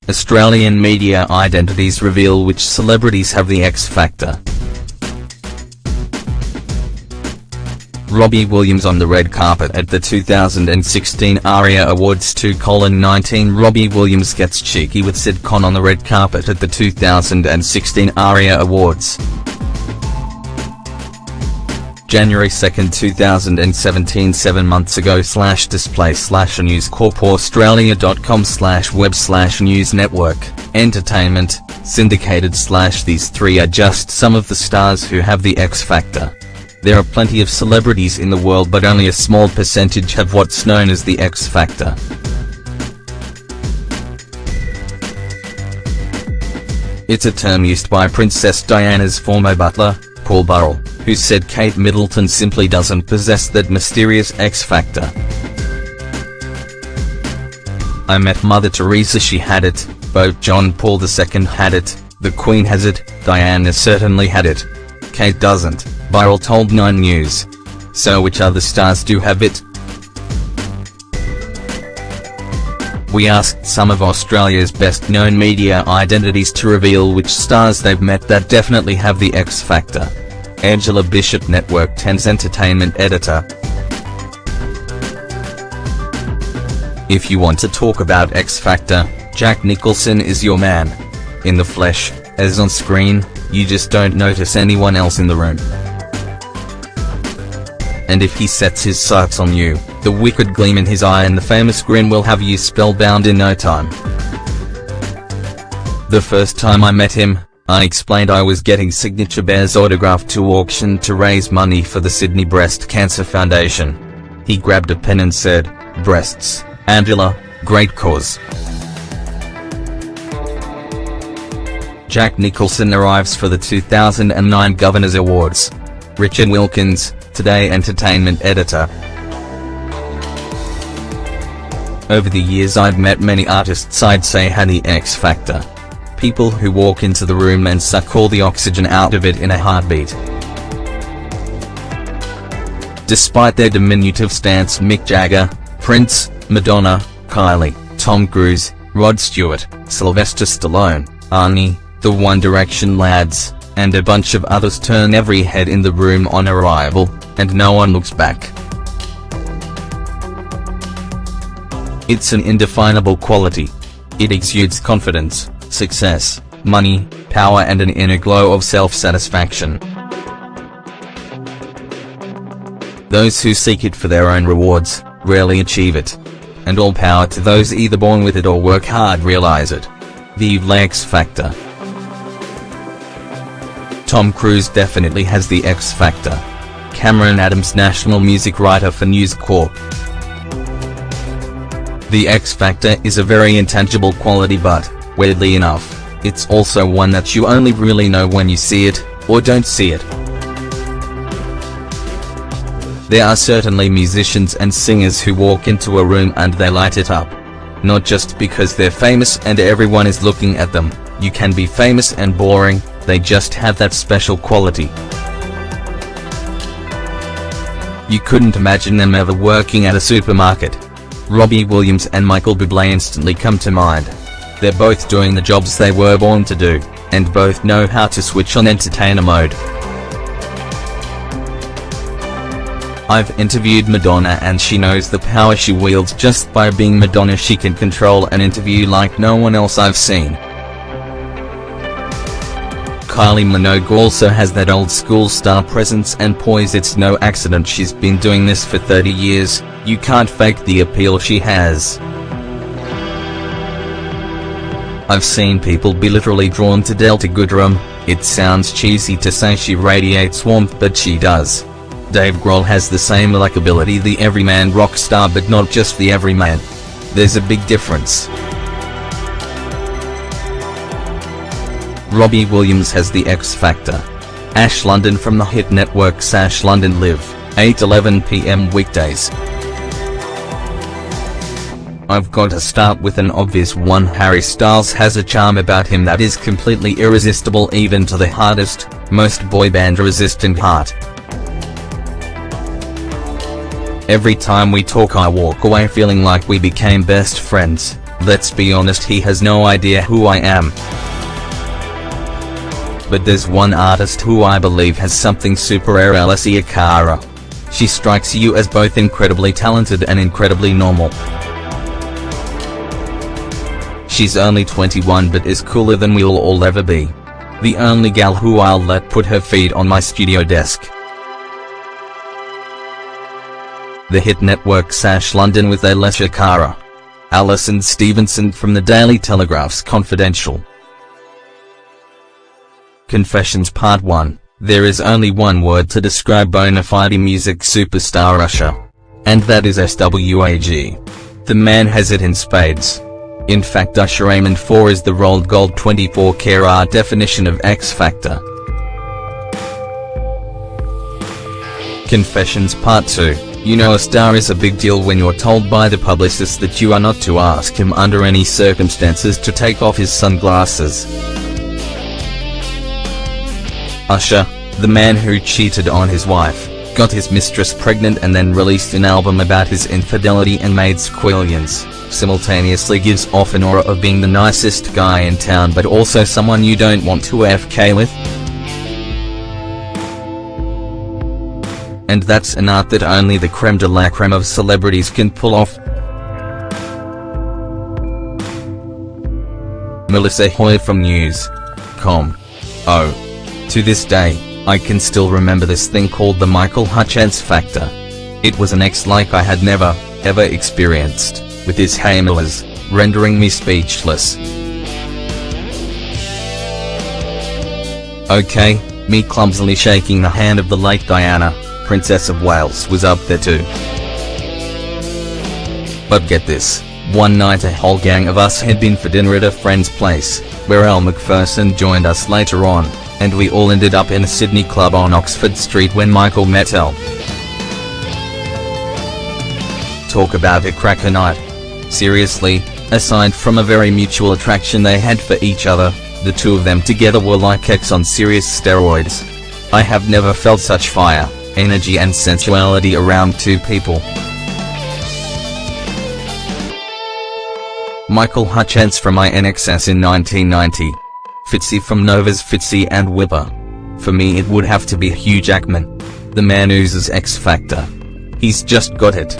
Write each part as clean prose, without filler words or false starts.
Australian media identities reveal which celebrities have the X Factor. Robbie Williams on the red carpet at the 2016 ARIA Awards 2:19. Robbie Williams gets cheeky with Sid Con on the red carpet at the 2016 ARIA Awards. January 2, 2017. 7 months ago. /display / News Corp Australia.com /web /News Network, Entertainment, Syndicated / These three are just some of the stars who have the X Factor. There are plenty of celebrities in the world, but only a small percentage have what's known as the X Factor. It's a term used by Princess Diana's former butler, Paul Burrell, who said Kate Middleton simply doesn't possess that mysterious X Factor. "I met Mother Teresa, she had it, Pope John Paul II had it, the Queen has it, Diana certainly had it. Kate doesn't," Burrell told 9 News. So which other stars do have it? We asked some of Australia's best-known media identities to reveal which stars they've met that definitely have the X Factor. Angela Bishop, Network 10's entertainment editor. "If you want to talk about X Factor, Jack Nicholson is your man. In the flesh, as on screen, you just don't notice anyone else in the room. And if he sets his sights on you, the wicked gleam in his eye and the famous grin will have you spellbound in no time. The first time I met him, I explained I was getting Signature Bear's autograph to auction to raise money for the Sydney Breast Cancer Foundation. He grabbed a pen and said, 'Breasts, Angela, great cause.'" Jack Nicholson arrives for the 2009 Governors Awards. Richard Wilkins, Today entertainment editor. "Over the years I've met many artists I'd say had the X Factor. People who walk into the room and suck all the oxygen out of it in a heartbeat. Despite their diminutive stance, Mick Jagger, Prince, Madonna, Kylie, Tom Cruise, Rod Stewart, Sylvester Stallone, Arnie, the One Direction lads, and a bunch of others turn every head in the room on arrival, and no one looks back. It's an indefinable quality. It exudes confidence, success, money, power and an inner glow of self-satisfaction. Those who seek it for their own rewards, rarely achieve it. And all power to those either born with it or work hard realize it. Vive l'X Factor. Tom Cruise definitely has the X Factor. Cameron Adams, national music writer for News Corp. The X Factor is a very intangible quality, but, weirdly enough, it's also one that you only really know when you see it, or don't see it. There are certainly musicians and singers who walk into a room and they light it up. Not just because they're famous and everyone is looking at them. You can be famous and boring, they just have that special quality. You couldn't imagine them ever working at a supermarket. Robbie Williams and Michael Bublé instantly come to mind. They're both doing the jobs they were born to do, and both know how to switch on entertainer mode. I've interviewed Madonna and she knows the power she wields. Just by being Madonna she can control an interview like no one else I've seen. Kylie Minogue also has that old school star presence and poise. It's no accident she's been doing this for 30 years, you can't fake the appeal she has. I've seen people be literally drawn to Delta Goodrem. It sounds cheesy to say she radiates warmth, but she does. Dave Grohl has the same likability, the everyman rock star, but not just the everyman. There's a big difference. Robbie Williams has the X Factor. Ash London from the hit network Ash London Live, 8:11 p.m. weekdays. I've got to start with an obvious one. Harry Styles has a charm about him that is completely irresistible even to the hardest, most boy band resistant heart. Every time we talk I walk away feeling like we became best friends. Let's be honest, he has no idea who I am. But there's one artist who I believe has something super rare, Alessia Cara. She strikes you as both incredibly talented and incredibly normal. She's only 21 but is cooler than we'll all ever be. The only gal who I'll let put her feet on my studio desk. The hit network London with Alessia Cara. Alison Stevenson from the Daily Telegraph's Confidential. Confessions Part 1. There is only one word to describe bona fide music superstar Usher. And that is SWAG. The man has it in spades. In fact, Usher Raymond 4 is the rolled gold 24-karat definition of X Factor. Confessions Part 2. You know a star is a big deal when you're told by the publicist that you are not to ask him under any circumstances to take off his sunglasses. Usher, the man who cheated on his wife, got his mistress pregnant and then released an album about his infidelity and made squillions, simultaneously gives off an aura of being the nicest guy in town but also someone you don't want to AFK with. And that's an art that only the creme de la creme of celebrities can pull off. Melissa Hoy from News.com. Oh. To this day, I can still remember this thing called the Michael Hutchence factor. It was an X like I had never, ever experienced, with his hammers, rendering me speechless. Okay, me clumsily shaking the hand of the late Diana, Princess of Wales, was up there too. But get this, one night a whole gang of us had been for dinner at a friend's place, where Elle Macpherson joined us later on, and we all ended up in a Sydney club on Oxford Street when Michael met Elle. Talk about a cracker night. Seriously, aside from a very mutual attraction they had for each other, the two of them together were like X on serious steroids. I have never felt such fire, energy and sensuality around two people. Michael Hutchence from INXS in 1990. Fitzy from Nova's Fitzy and Whipper. For me it would have to be Hugh Jackman. The man oozes X Factor. He's just got it.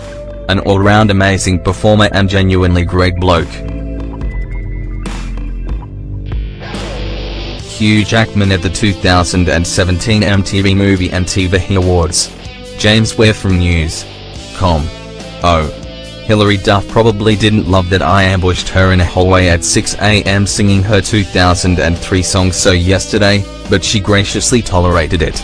An all-round amazing performer and genuinely great bloke. Hugh Jackman at the 2017 MTV Movie and TV Awards. James Ware from News.com. Oh. Hilary Duff probably didn't love that I ambushed her in a hallway at 6 AM singing her 2003 song So Yesterday, but she graciously tolerated it.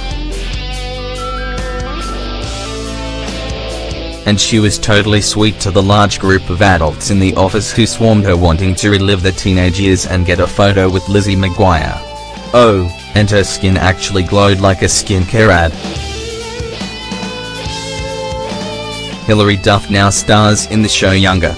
And she was totally sweet to the large group of adults in the office who swarmed her wanting to relive their teenage years and get a photo with Lizzie McGuire. Oh, and her skin actually glowed like a skincare ad. Hilary Duff now stars in the show Younger.